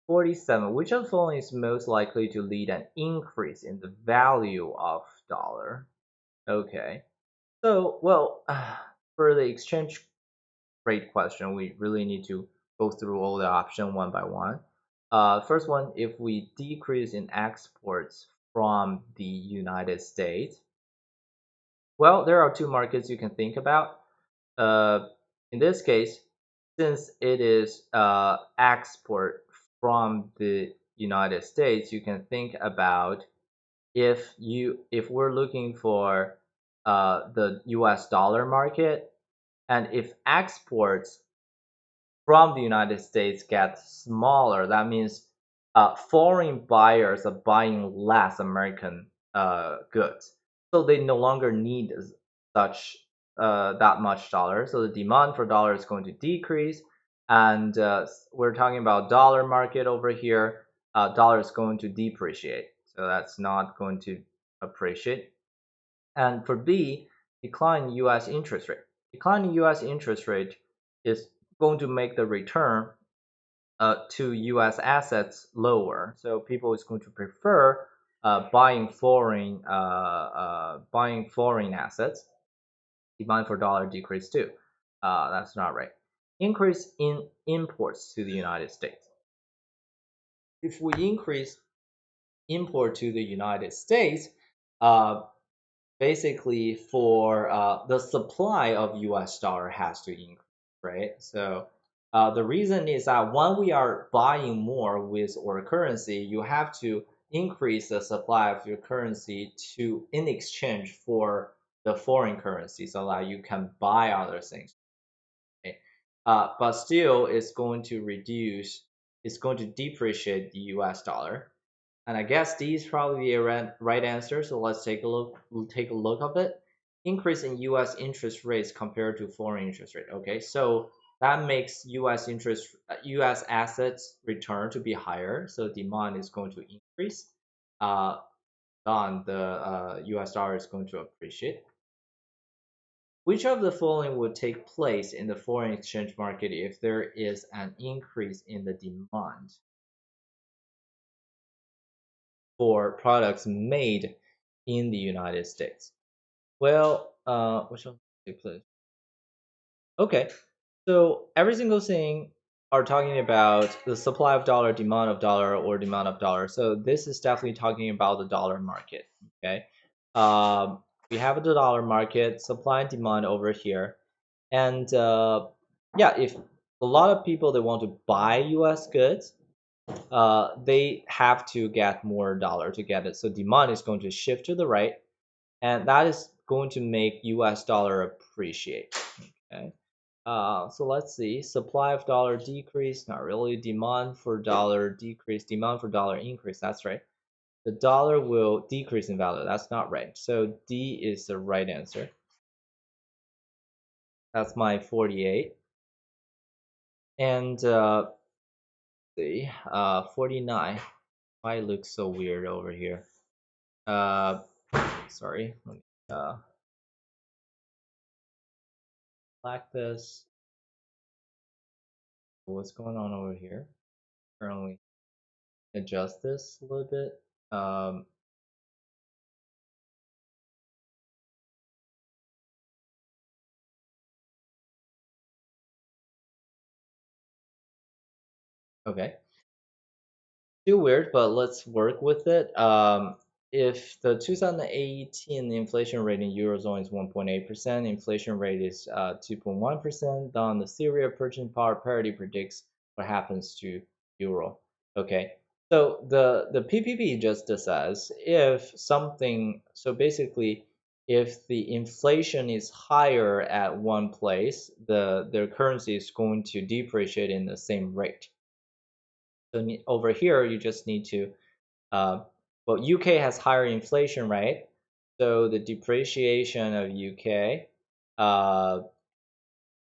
47. Which of the following is most likely to lead an increase in the value of dollar? Okay. So, well, for the exchange rate question, we really need to go through all the options one by one. First one, if we decrease in exports from the United States, well, there are two markets you can think about. In this case, since it is export from the United States, you can think about if we're looking for the U.S. dollar market, and if exports from the United States get smaller, that means foreign buyers are buying less American goods, so they no longer need such that much dollar. So the demand for dollar is going to decrease, and we're talking about dollar market over here. Dollar is going to depreciate, so that's not going to appreciate. And for B, decline in U.S. interest rate. Decline in U.S. interest rate is going to make the return to U.S. assets lower. So people is going to prefer buying foreign assets. Demand for dollar decrease too. That's not right. Increase in imports to the United States. If we increase import to the United States, uh, basically for the supply of US dollar has to increase, right? So the reason is that when we are buying more with our currency, you have to increase the supply of your currency to in exchange for the foreign currency so that you can buy other things. Okay? But still, it's going to depreciate the US dollar. And I guess D is probably the right answer. So let's take a look. We'll take a look of it. Increase in U.S. interest rates compared to foreign interest rate. Okay, so that makes U.S. assets return to be higher. So demand is going to increase. On the U.S. dollar is going to appreciate. Which of the following would take place in the foreign exchange market if there is an increase in the demand for products made in the United States? Well, which one take place? Okay, so every single thing are talking about the supply of dollar, demand of dollar, or demand of dollar. So this is definitely talking about the dollar market. Okay, we have the dollar market, supply and demand over here, and yeah, if a lot of people they want to buy U.S. goods, they have to get more dollar to get it. So demand is going to shift to the right, and that is going to make US dollar appreciate. Okay. So let's see. Supply of dollar decrease, not really. Demand for dollar decrease, demand for dollar increase. That's right. The dollar will decrease in value. That's not right. So D is the right answer. That's my 48. And see, 49. Why it looks so weird over here? Sorry. Let me select this. What's going on over here? Currently adjust this a little bit. Okay, too weird, but let's work with it. if the 2018 inflation rate in Eurozone is 1.8%, inflation rate is 2.1%, then the theory of purchasing power parity predicts what happens to Euro. Okay, so the PPP just says if something, so basically if the inflation is higher at one place, their currency is going to depreciate in the same rate. So over here, you just need to, well, UK has higher inflation rate, so the depreciation of UK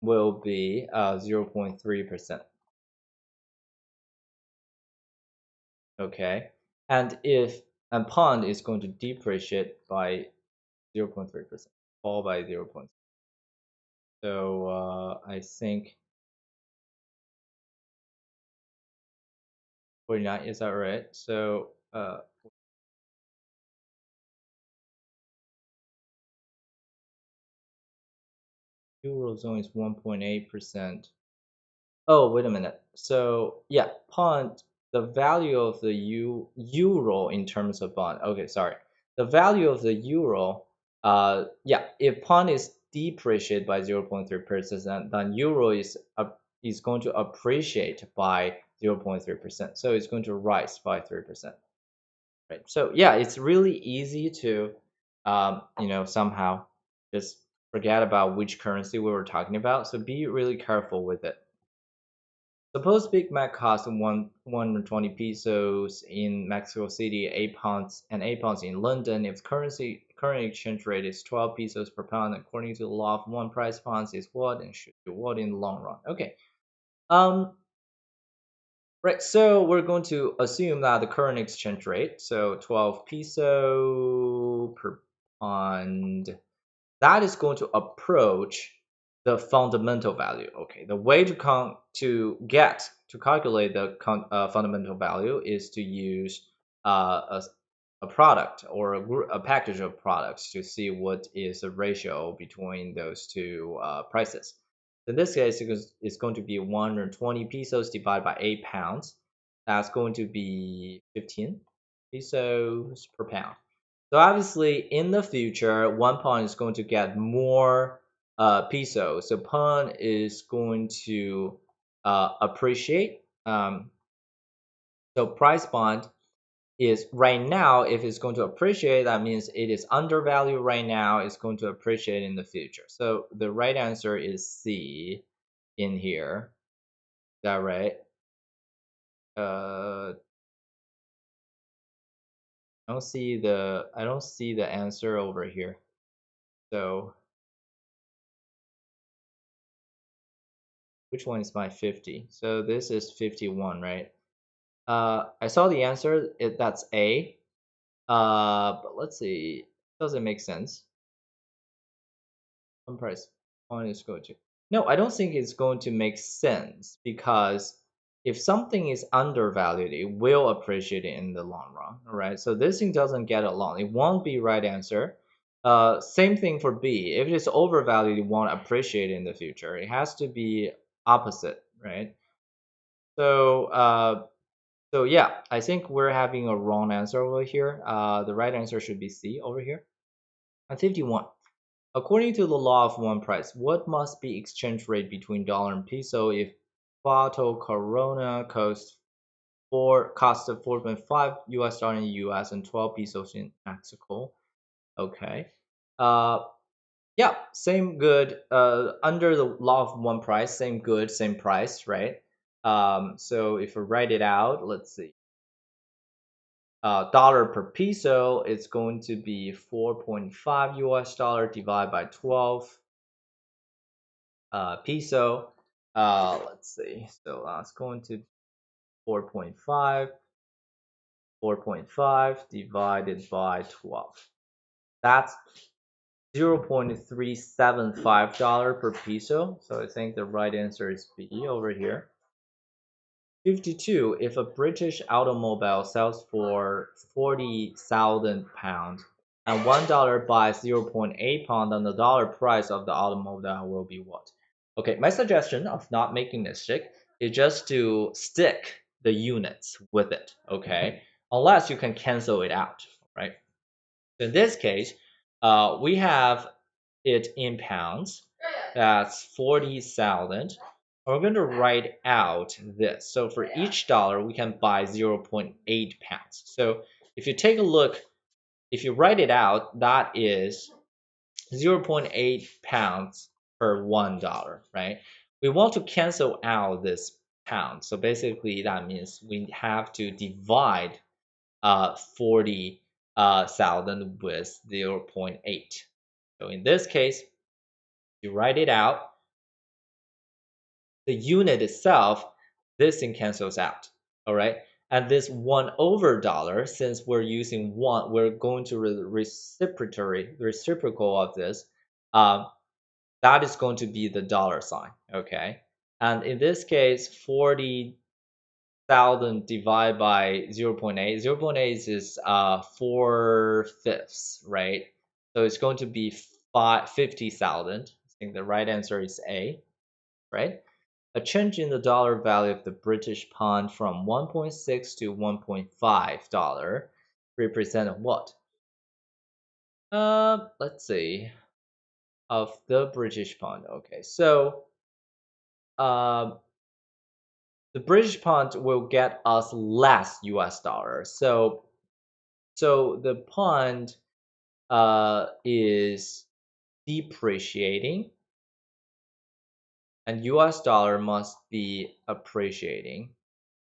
will be 0.3%. Okay, and pound is going to depreciate by 0.3%, fall by 0. So I think 49, is that right? So Eurozone is 1.8%. Oh, wait a minute. So yeah, pound, the value of the euro in terms of bond. Okay, sorry. The value of the euro, yeah, if pound is depreciated by 0.3%, then euro is going to appreciate by 0.3%. So it's going to rise by 3%. Right. So yeah, it's really easy to, somehow just forget about which currency we were talking about. So be really careful with it. Suppose Big Mac costs 120 pesos in Mexico City, 8 pounds in London. If current exchange rate is 12 pesos per pound, according to the law of one price, pounds is what and should do what in the long run. Okay. Right, so we're going to assume that the current exchange rate, so 12 peso per pound, that is going to approach the fundamental value. Okay, the way to calculate the fundamental value is to use a product or a package of products to see what is the ratio between those two prices. In this case, it's going to be 120 pesos divided by 8 pounds. That's going to be 15 pesos per pound. So obviously, in the future, 1 pound is going to get more pesos. So pound is going to appreciate. So price bond is right now, if it's going to appreciate, that means it is undervalued right now. It's going to appreciate in the future. So the right answer is C in here. Is that right? I don't see the answer over here. So which one is my 50? So this is 51, right? I saw the answer. That's A. But let's see. Does it make sense? One price. One is going to. No, I don't think it's going to make sense because if something is undervalued, it will appreciate it in the long run. All right. So this thing doesn't get along. It won't be right answer. Same thing for B. If it is overvalued, it won't appreciate in the future. It has to be opposite, right? So yeah, I think we're having a wrong answer over here. The right answer should be C over here. And 51. According to the law of one price, what must be exchange rate between dollar and peso if bottle Corona costs 4.5 US dollar in the US and 12 pesos in Mexico? Okay. Yeah, same good. Under the law of one price, same good, same price, right? So if we write it out, let's see. Dollar per peso, it's going to be 4.5 US dollar divided by 12 peso. Let's see. So it's going to 4.5 divided by 12. That's $0.375 per peso. So I think the right answer is B over here. 52. If a British automobile sells for 40,000 pounds and $1 buys 0.8 pound, then the dollar price of the automobile will be what? Okay, my suggestion of not making mistake is just to stick the units with it. Okay, unless you can cancel it out, right? In this case, we have it in pounds. That's 40,000. We're going to write out this. So for each dollar, we can buy 0.8 pounds. So if you take a look, if you write it out, that is 0.8 pounds per $1, right? We want to cancel out this pound. So basically that means we have to divide 40,000 with 0.8. So in this case, you write it out, the unit itself, this thing cancels out, all right? And this 1 over dollar, since we're using one, we're going to reciprocal of this, that is going to be the dollar sign, okay? And in this case, 40,000 divided by 0.8. 0.8 is 4/5, right? So it's going to be 50,000. I think the right answer is A, right? A change in the dollar value of the British pound from 1.6 to $1.5 represent what? Let's see. Of the British pound. Okay, so um, the British pound will get us less US dollars. So the pound is depreciating, and US dollar must be appreciating,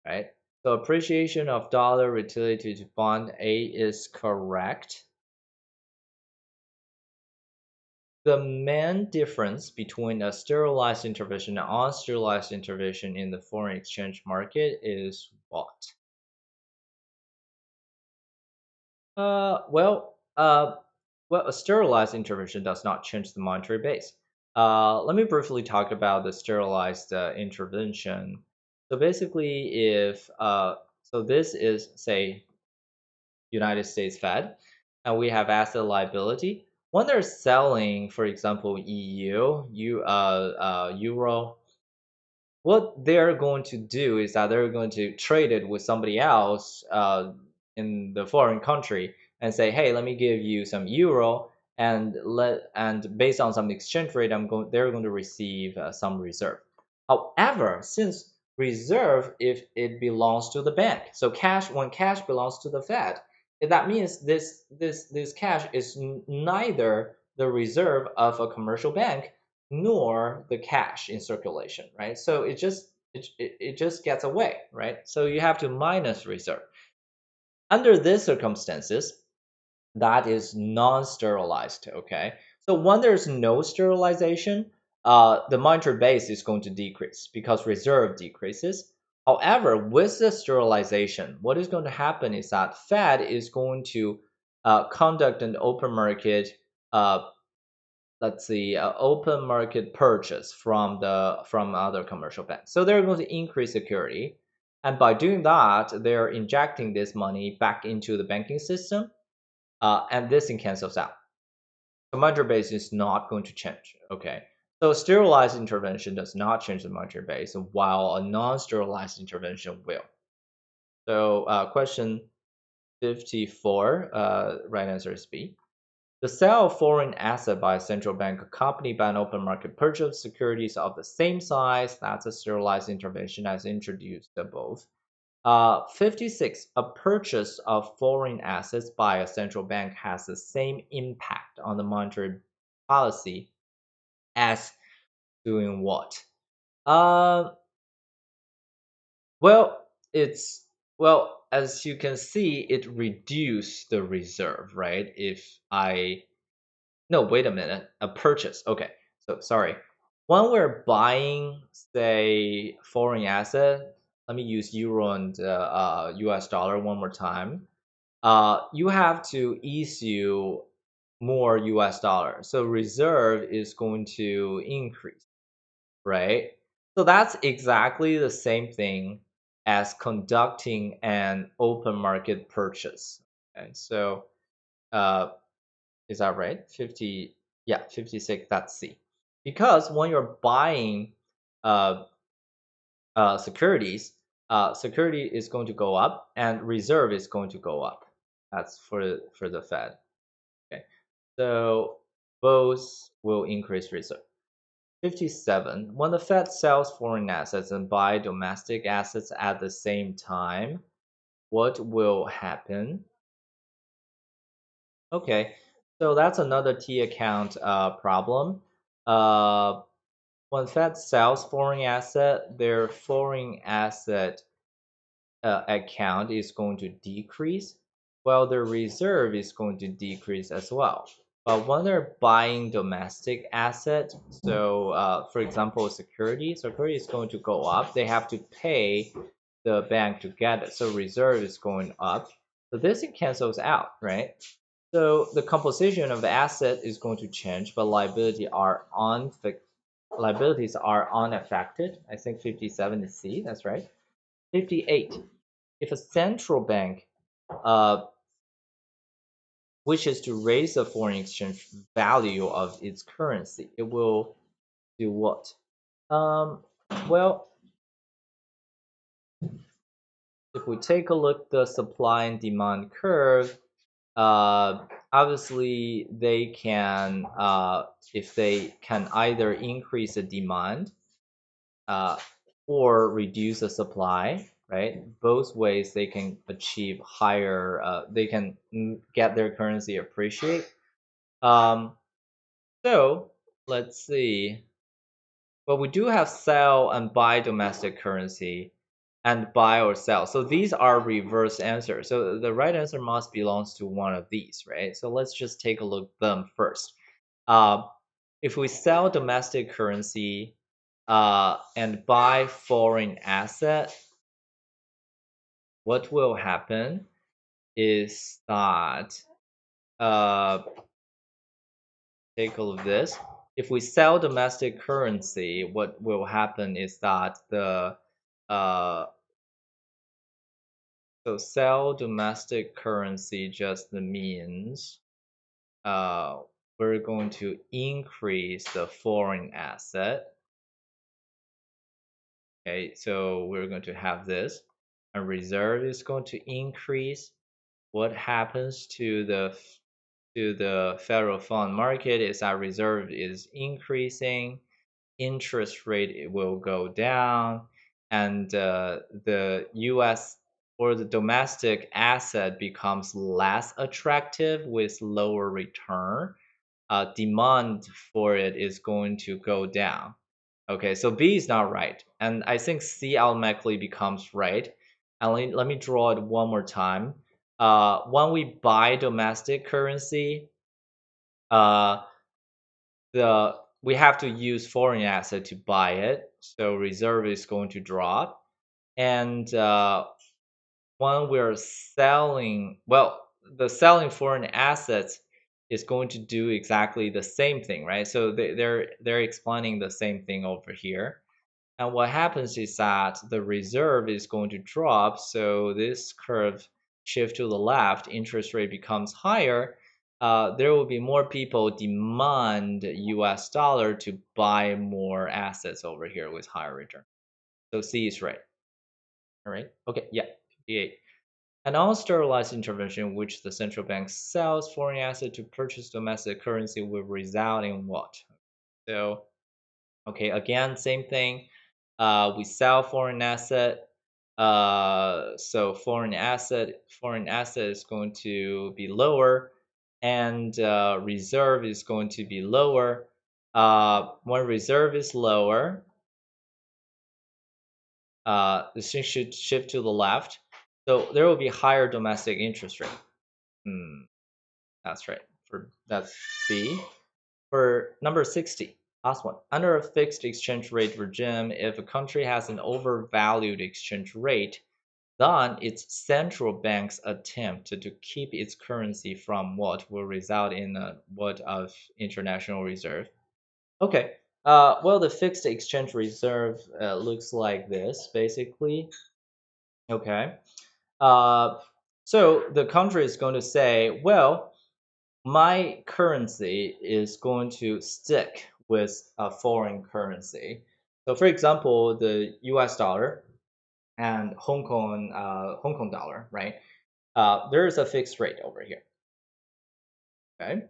right? So appreciation of dollar relative to bond A is correct. The main difference between a sterilized intervention and unsterilized intervention in the foreign exchange market is what? Well, a sterilized intervention does not change the monetary base. Let me briefly talk about the sterilized intervention. So basically, if so, this is say United States Fed, and we have asset liability. When they're selling, for example, Euro, what they're going to do is that they're going to trade it with somebody else in the foreign country and say, hey, let me give you some euro, and based on some exchange rate, they're going to receive some reserve. However, since reserve, if it belongs to the bank, so cash, when cash belongs to the Fed, that means this cash is neither the reserve of a commercial bank nor the cash in circulation, right? So it just gets away, right? So you have to minus reserve. Under these circumstances, that is non-sterilized, okay? So when there's no sterilization, the monetary base is going to decrease because reserve decreases. However, with the sterilization, what is going to happen is that Fed is going to conduct an open market let's see, open market purchase from other commercial banks. So they're going to increase security, and by doing that, they're injecting this money back into the banking system, and this thing cancels out. The monetary base is not going to change. Okay, so sterilized intervention does not change the monetary base, while a non-sterilized intervention will. So question 54, right answer is B. The sale of foreign asset by a central bank accompanied by an open market purchase of securities of the same size, that's a sterilized intervention as introduced above. 56. A purchase of foreign assets by a central bank has the same impact on the monetary policy as doing what? Uh, well, it's as you can see, it reduced the reserve, right? If I No, wait a minute. A purchase. Okay. So sorry. When we're buying, say, foreign asset, let me use euro and US dollar one more time. You have to issue more US dollars. So reserve is going to increase, right? So that's exactly the same thing as conducting an open market purchase. Okay. So uh, is that right? 50, yeah, 56, that's C. Because when you're buying uh, securities, security is going to go up and reserve is going to go up. That's for the Fed. Okay, so both will increase reserve. 57. When the Fed sells foreign assets and buy domestic assets at the same time, what will happen? Okay, so that's another T account problem. Uh, when Fed sells foreign asset, their foreign asset account is going to decrease, while their reserve is going to decrease as well. But when they're buying domestic asset, so for example, security is going to go up. They have to pay the bank to get it, so reserve is going up. So this cancels out, right? So the composition of the asset is going to change, but liabilities are unaffected. I think 57 is C. That's right. 58. If a central bank uh, wishes to raise the foreign exchange value of its currency, it will do what? Um, well, if we take a look at the supply and demand curve, obviously they can, if they can either increase the demand uh, or reduce the supply, right? Both ways they can achieve higher, they can get their currency appreciate. Um, so let's see. But we do have sell and buy domestic currency and buy or sell. So these are reverse answers. So the right answer must belongs to one of these, right? So let's just take a look at them first. Uh, if we sell domestic currency and buy foreign asset, what will happen is that take a look at this. If we sell domestic currency, what will happen is that the uh, so sell domestic currency just means uh, we're going to increase the foreign asset. Okay, so we're going to have this, and reserve is going to increase. What happens to the federal fund market is that reserve is increasing, interest rate will go down, and the U.S. or the domestic asset becomes less attractive with lower return. Demand for it is going to go down. Okay, so B is not right, and I think C automatically becomes right. And let me draw it one more time. When we buy domestic currency, uh, the we have to use foreign asset to buy it, so reserve is going to drop. And when we're selling, well, the selling foreign assets is going to do exactly the same thing, right? So they're explaining the same thing over here. And what happens is that the reserve is going to drop, so this curve shift to the left, interest rate becomes higher. There will be more people demand US dollar to buy more assets over here with higher return. So C is right. All right. Okay. Yeah. 58. An unsterilized intervention in which the central bank sells foreign asset to purchase domestic currency will result in what? So, okay, again, same thing. We sell foreign asset. So foreign asset is going to be lower, and reserve is going to be lower. When reserve is lower, this thing should shift to the left. So there will be higher domestic interest rate. That's right. That's B. For number 60, last one. Under a fixed exchange rate regime, if a country has an overvalued exchange rate, then its central bank's attempt to keep its currency from what will result in a what of international reserve. Okay. Well, the fixed exchange reserve looks like this, basically. Okay. Uh, so the country is going to say, well, my currency is going to stick with a foreign currency. So, for example, the U.S. dollar and Hong Kong dollar, right? There is a fixed rate over here. Okay.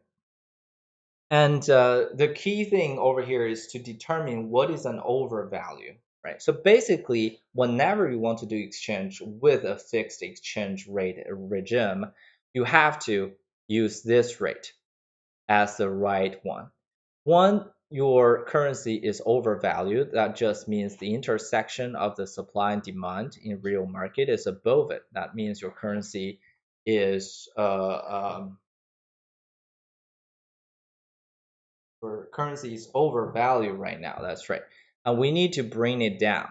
And the key thing over here is to determine what is an overvalue, right? So basically, whenever you want to do exchange with a fixed exchange rate regime, you have to use this rate as the right one. When your currency is overvalued, that just means the intersection of the supply and demand in real market is above it. That means your currency is overvalued right now. That's right. And we need to bring it down.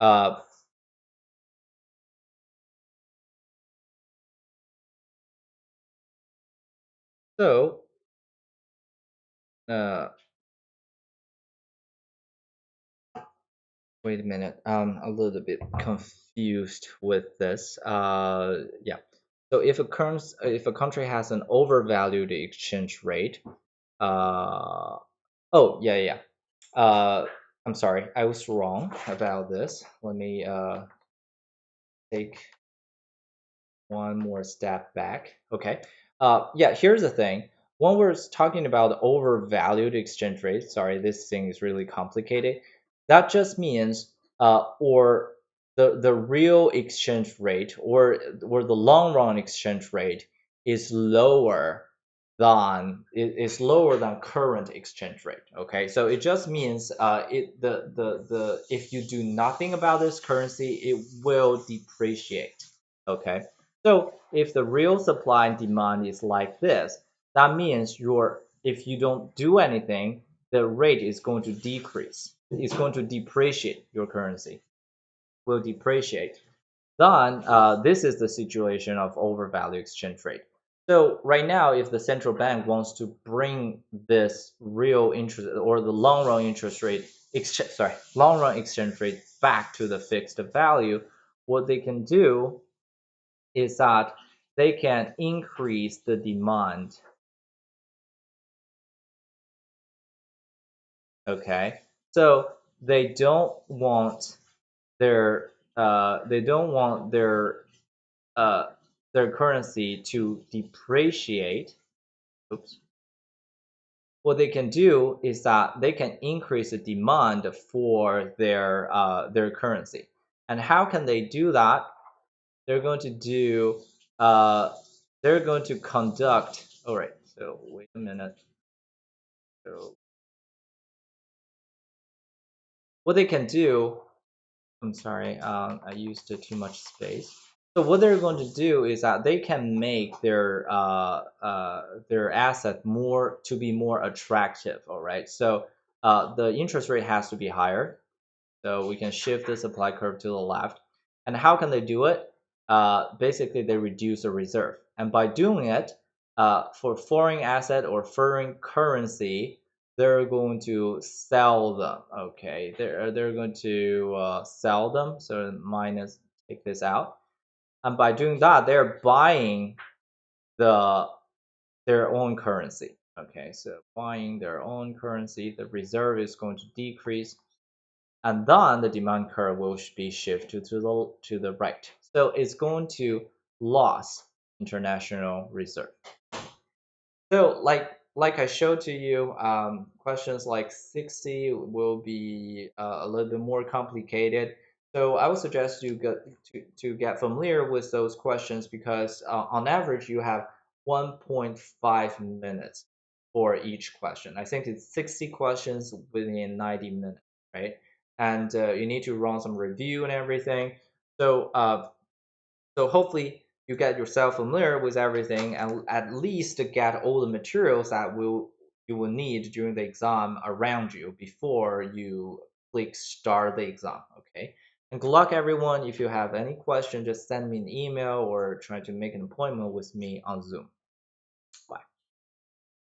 Uh, so, uh, wait a minute. I'm a little bit confused with this. Yeah. So if a country has an overvalued exchange rate, uh, oh yeah, yeah. I'm sorry, I was wrong about this. Let me take one more step back. Okay. Yeah, here's the thing. When we're talking about overvalued exchange rate, sorry, this thing is really complicated. That just means or the real exchange rate or the long run exchange rate is lower is lower than current exchange rate. Okay, so it just means the if you do nothing about this currency, it will depreciate. Okay, so if the real supply and demand is like this, that means if you don't do anything, the rate is going to decrease. It's going to depreciate. Your currency will depreciate. Then this is the situation of overvalued exchange rate. So right now, if the central bank wants to bring this real interest or the long run interest rate, long run exchange rate back to the fixed value, what they can do is that they can increase the demand. Okay, so they don't want uh, their currency to depreciate. Oops. What they can do is that they can increase the demand for their currency. And how can they do that? They're going to do they're going to conduct. All right. So wait a minute. So what they can do, I'm sorry, I used too much space. So what they're going to do is that they can make their asset more to be more attractive. All right. So the interest rate has to be higher. So we can shift the supply curve to the left. And how can they do it? Basically, they reduce the reserve. And by doing it, for foreign asset or foreign currency, they're going to sell them. Okay, they're going to sell them. So minus take this out. And by doing that, they're buying the their own currency. Okay, so buying their own currency, the reserve is going to decrease, and then the demand curve will be shifted to the right. So it's going to lose international reserve. So like I showed to you, questions like 60 will be a little bit more complicated. So I would suggest you to get familiar with those questions because on average you have 1.5 minutes for each question. I think it's 60 questions within 90 minutes, right? And you need to run some review and everything. So so hopefully you get yourself familiar with everything and at least get all the materials that you will need during the exam around you before you click start the exam. Okay. And good luck everyone. If you have any question, just send me an email or try to make an appointment with me on Zoom. Bye.